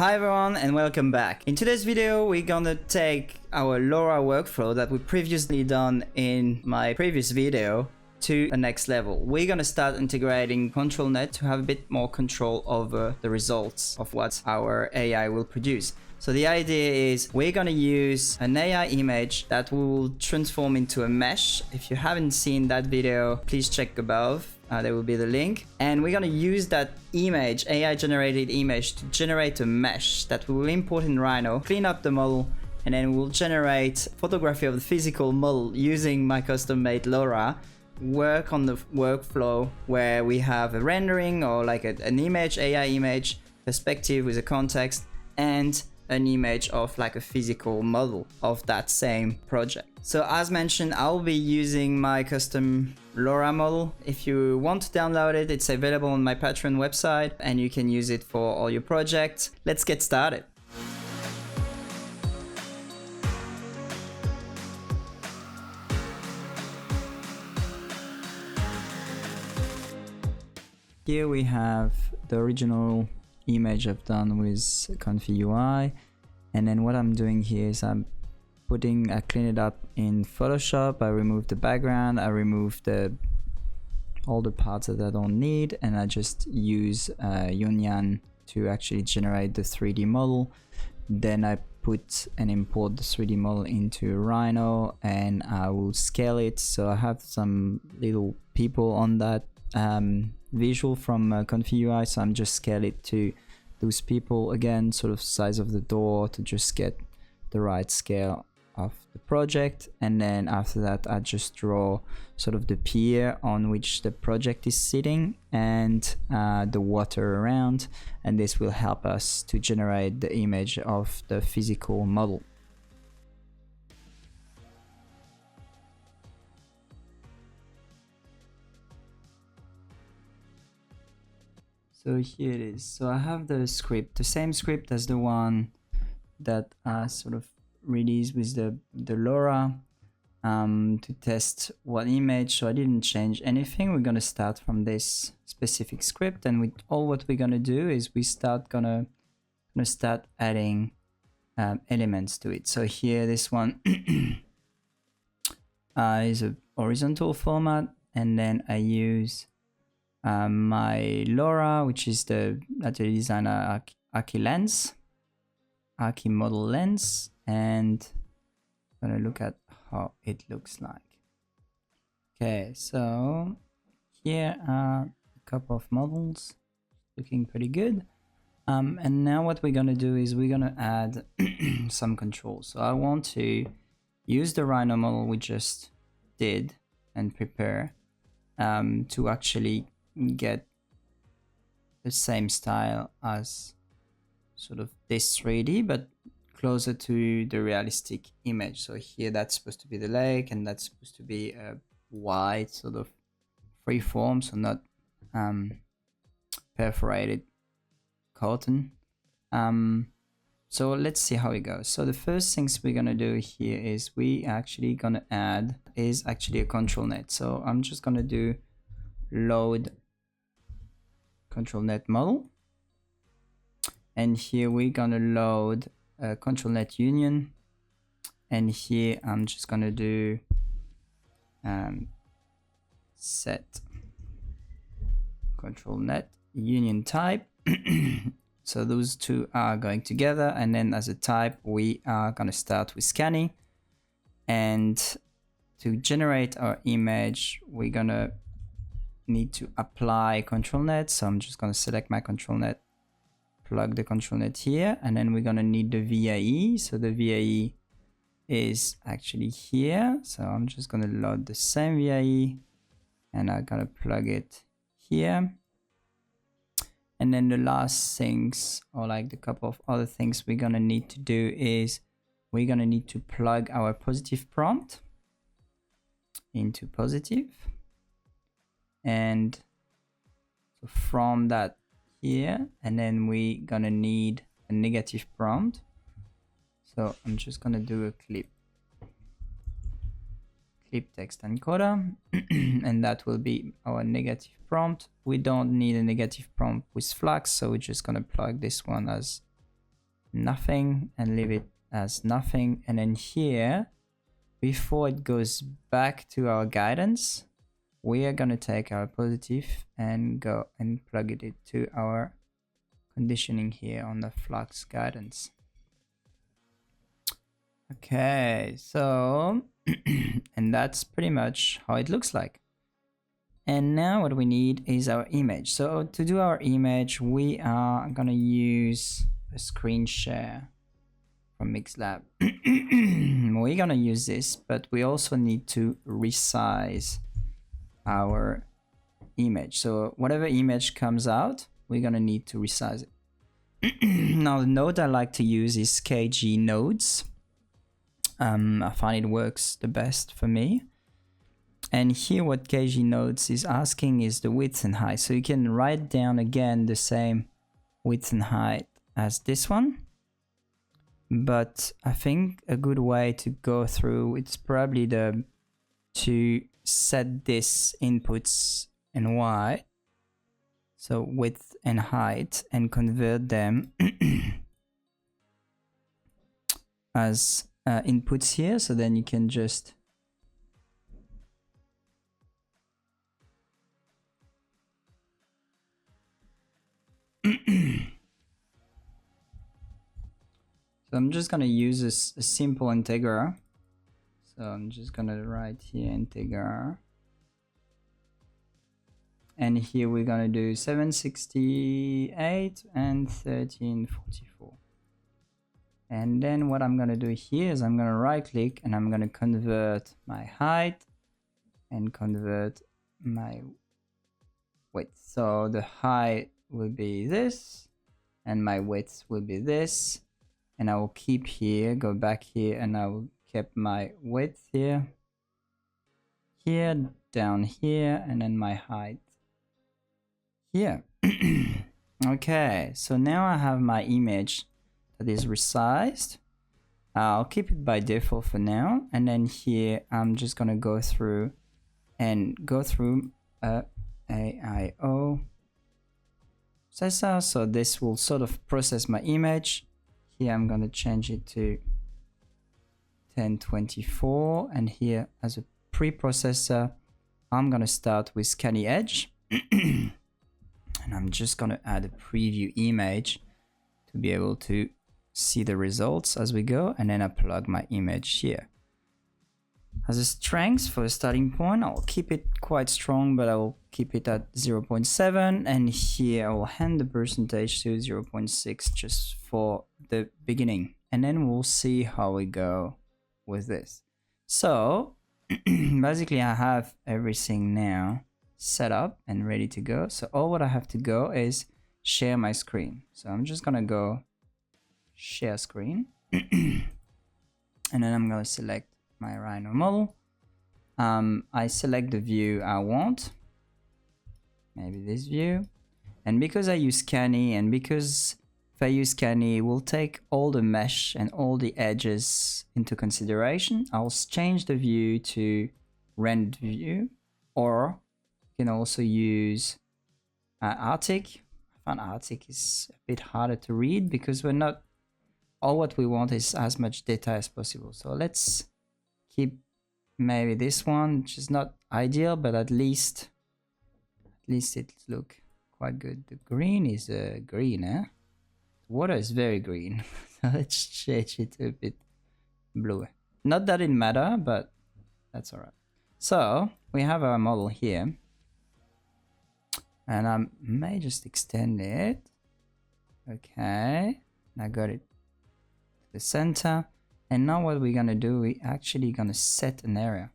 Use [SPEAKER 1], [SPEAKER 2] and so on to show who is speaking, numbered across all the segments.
[SPEAKER 1] Hi everyone and welcome back. In today's video we're gonna take our Lora workflow that we previously done in my previous video to the next level. We're gonna start integrating ControlNet to have a bit more control over the results of what our AI will produce. So the idea is we're gonna use an AI image that we will transform into a mesh. If you haven't seen that video, please check above. There will be the link. And we're gonna use that image, AI generated image, to generate a mesh that we will import in Rhino, clean up the model, and then we'll generate photography of the physical model using my custom made Lora. Work on the workflow where we have a rendering or like an image, AI image, perspective with a context, and an image of like a physical model of that same project. So as mentioned, I'll be using my custom Lora model. If you want to download it, it's available on my Patreon website and you can use it for all your projects. Let's get started. Here we have the original image I've done with ComfyUI, and then what I'm doing here is I clean it up in Photoshop. I remove the background, I remove all the parts that I don't need, and I just use Union to actually generate the 3D model. Then I put and import the 3D model into Rhino, and I will scale it. So I have some little people on that visual from ComfyUI, so I'm just scale it to those people, again sort of size of the door to just get the right scale of the project. And then after that I just draw sort of the pier on which the project is sitting and the water around, and this will help us to generate the image of the physical model. So here it is. So I have the script, the same script as the one that I sort of released with the Lora to test one image. So I didn't change anything. We're gonna start from this specific script, and what we're gonna do is we gonna start adding elements to it. So here, this one is a horizontal format, and then I use my Lora, which is the Atelier Designer Archi lens, Archi model lens, and I'm gonna look at how it looks like. Okay, so here are a couple of models looking pretty good. And now what we're gonna do is we're gonna add some controls. So I want to use the Rhino model we just did and prepare to actually get the same style as sort of this 3D, but closer to the realistic image. So here that's supposed to be the lake, and that's supposed to be a white sort of free form, so not perforated cotton. So let's see how it goes. So the first things we're gonna do here is we actually gonna add is actually a ControlNet. So I'm just gonna do load ControlNet model, and here we're gonna load ControlNet Union, and here I'm just gonna do set ControlNet Union type. So those two are going together, and then as a type we are gonna start with scanning, and to generate our image we're gonna need to apply ControlNet. So I'm just going to select my ControlNet, plug the ControlNet here, and then we're going to need the VAE. So the VAE is actually here, so I'm just going to load the same VAE and I'm going to plug it here. And then the last things, or like the couple of other things we're going to need to do is we're going to need to plug our positive prompt into positive. And so from that here, and then we gonna need a negative prompt. So I'm just gonna do a clip text encoder and that will be our negative prompt. We don't need a negative prompt with Flux, so we're just gonna plug this one as nothing and leave it as nothing. And then here, before it goes back to our guidance, we are going to take our positive and go and plug it to our conditioning here on the flux guidance. Okay, so and that's pretty much how it looks like. And now what we need is our image. So to do our image, we are going to use a screen share from Mixlab. We're going to use this, but we also need to resize our image. So whatever image comes out, we're going to need to resize it. Now the node I like to use is KG nodes. I find it works the best for me. And here what KG nodes is asking is the width and height. So you can write down again the same width and height as this one. But I think a good way to go through it's probably to set this inputs and y, so width and height, and convert them as inputs here. So then you can just so I'm just gonna use a simple integer. So I'm just gonna write here integer. And here we're gonna do 768 and 1344. And then what I'm gonna do here is I'm gonna right click and I'm gonna convert my height and convert my width. So the height will be this and my width will be this. And I will keep here, go back here, and I will keep my width here, down here, and then my height here. Okay, so now I have my image that is resized. I'll keep it by default for now, and then here I'm just gonna go through AIO processor. So this will sort of process my image. Here I'm gonna change it to 1024, and here as a preprocessor I'm gonna start with Scanny Edge. And I'm just gonna add a preview image to be able to see the results as we go, and then I plug my image here. As a strength for a starting point, I'll keep it quite strong, but I will keep it at 0.7, and here I will hand the percentage to 0.6 just for the beginning, and then we'll see how we go with this. So basically I have everything now set up and ready to go. So all what I have to go is share my screen. So I'm just gonna go share screen and then I'm gonna select my Rhino model. I select the view I want, maybe this view, and because I use Scanny, and because if I use Scanny, we'll take all the mesh and all the edges into consideration. I'll change the view to rendered view, or you can also use Arctic. I found Arctic is a bit harder to read because we're not, all what we want is as much data as possible. So let's keep maybe this one, which is not ideal, but at least it look quite good. The green is green, eh? The water is very green. So let's change it to a bit blue. Not that it matter, but that's all right. So we have our model here, and I may just extend it. Okay, I got it to the center. And now what we're gonna do, we actually gonna set an area.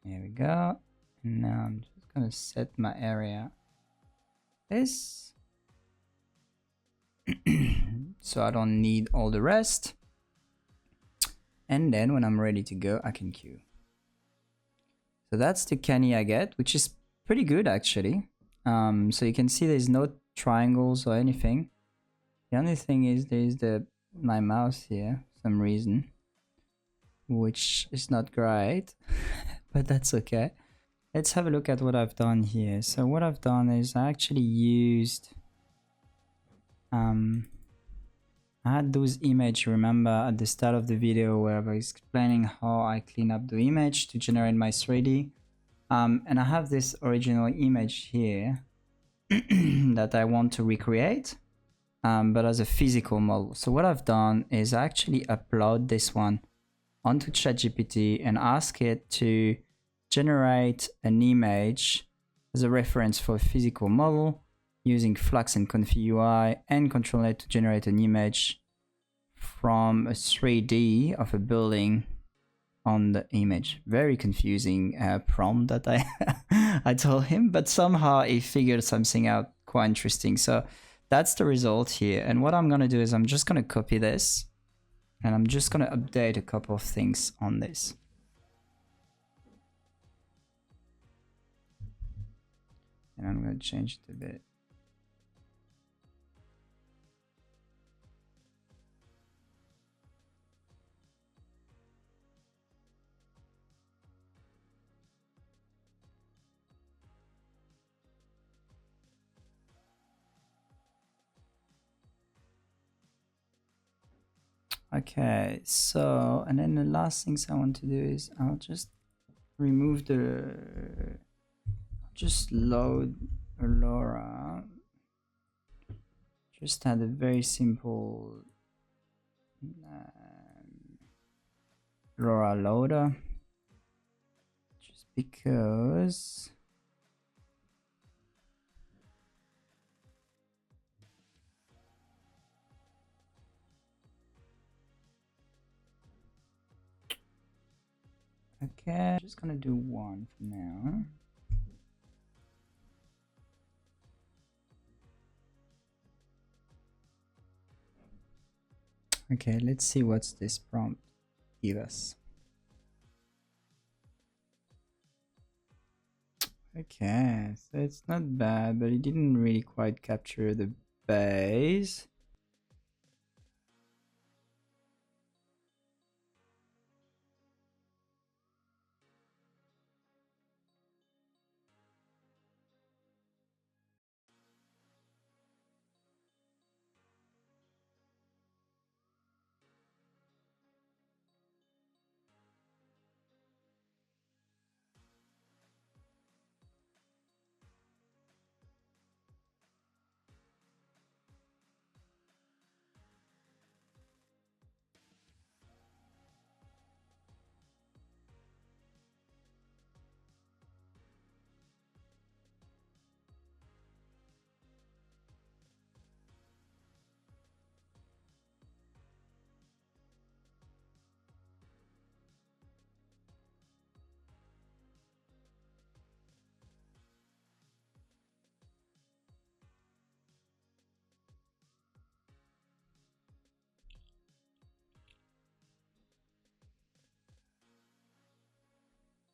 [SPEAKER 1] There we go. And now I'm just gonna set my area this. So I don't need all the rest. And then when I'm ready to go, I can queue. So that's the canny I get, which is pretty good actually. So you can see there's no triangles or anything. The only thing is there's my mouse here for some reason, which is not great, but that's okay. let's have a look at what I've done here. So what I've done is I actually used I had those images, remember, at the start of the video where I was explaining how I clean up the image to generate my 3D. And I have this original image here that I want to recreate, but as a physical model. So what I've done is I actually upload this one onto ChatGPT and ask it to generate an image as a reference for a physical model using Flux and ComfyUI and ControlNet to generate an image from a 3D of a building on the image. Very confusing prompt that I told him, but somehow he figured something out quite interesting. So that's the result here. And what I'm gonna do is I'm just gonna copy this and I'm just gonna update a couple of things on this. And I'm gonna change it a bit. Okay, so, and then the last things I want to do is I'll just remove just load a Lora. Just add a very simple Lora loader, just because okay, I'm just gonna do one for now. Okay, let's see what's this prompt give us. Okay, so it's not bad, but it didn't really quite capture the base.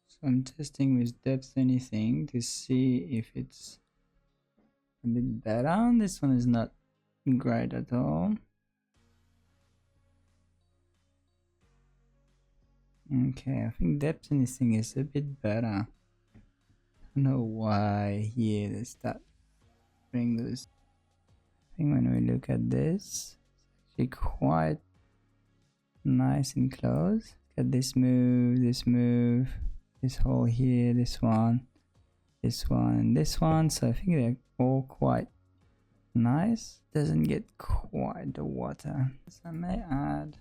[SPEAKER 1] So I'm testing with depth anything to see if it's a bit better. This one is not great at all. Okay, I think depth anything is a bit better. I don't know why here they start bring those. I think when we look at this, it's actually quite nice and close. Look at this move, this hole here, this one, and this one. So I think they're all quite nice. Doesn't get quite the water. So I may add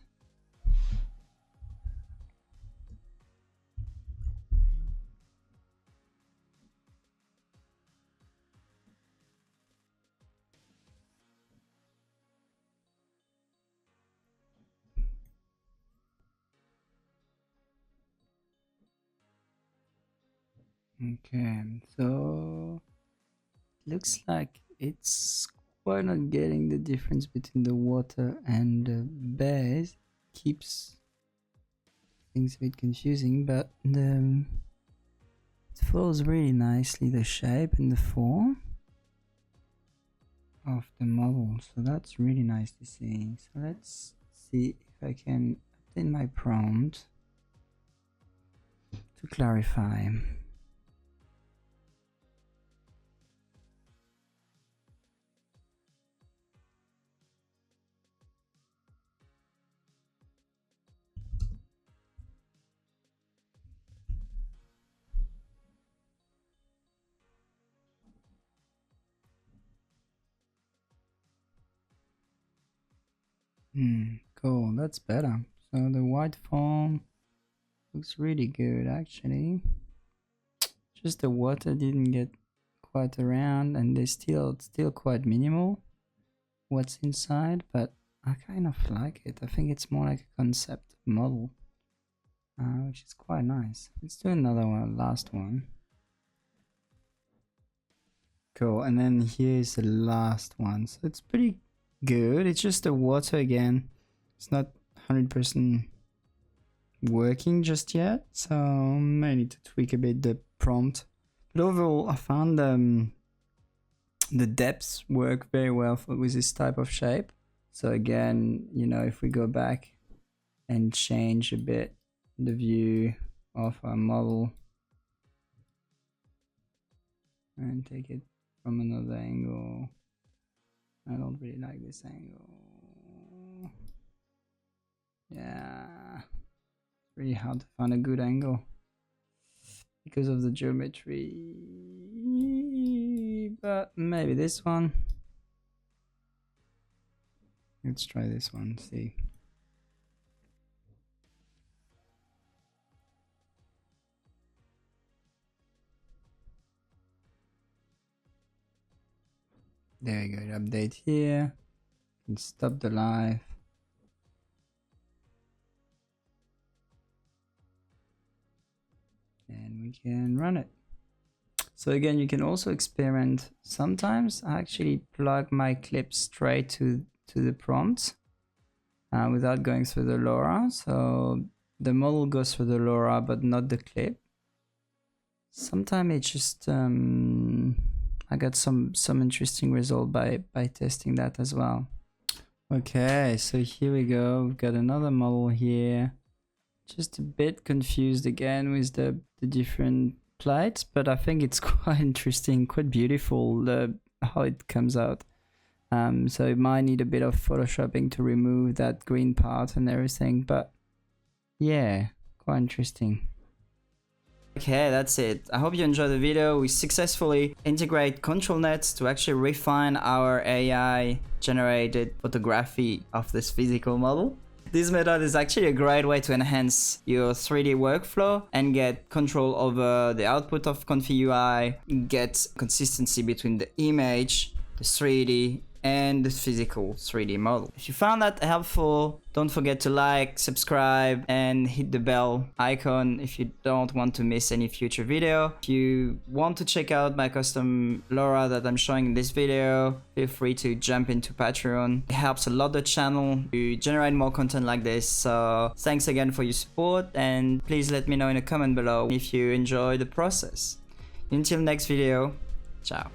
[SPEAKER 1] okay, so looks like it's quite not getting the difference between the water and the base. Keeps things a bit confusing, but it follows really nicely the shape and the form of the model, so that's really nice to see. So let's see if I can update my prompt to clarify. Cool, that's better. So the white form looks really good actually. Just the water didn't get quite around, and it's still quite minimal what's inside, but I kind of like it. I think it's more like a concept model, which is quite nice. Let's do another one, last one. Cool, and then here's the last one. So it's pretty good. It's just the water again. It's not 100% working just yet, so I may need to tweak a bit the prompt. But overall, I found the depths work very well with this type of shape. So again, you know, if we go back and change a bit the view of our model and take it from another angle. I don't really like this angle. Yeah, it's really hard to find a good angle because of the geometry, but maybe this one. Let's try this one, see. There you go, update here, and stop the live. And we can run it. So again, you can also experiment. Sometimes I actually plug my clip straight to the prompt without going through the Lora. So the model goes through the Lora, but not the clip. Sometimes it just I got some interesting result by testing that as well. Okay, so here we go. We've got another model here. Just a bit confused again with the different plates, but I think it's quite interesting, quite beautiful how it comes out. So it might need a bit of photoshopping to remove that green part and everything, but yeah, quite interesting. Okay, that's it. I hope you enjoyed the video. We successfully integrate ControlNet to actually refine our AI generated photography of this physical model. This method is actually a great way to enhance your 3D workflow and get control over the output of ComfyUI, get consistency between the image, the 3D, and the physical 3D model. If you found that helpful, don't forget to like, subscribe, and hit the bell icon if you don't want to miss any future video. If you want to check out my custom Lora that I'm showing in this video, feel free to jump into Patreon. It helps a lot the channel to generate more content like this. So thanks again for your support, and please let me know in a comment below if you enjoy the process. Until next video, ciao.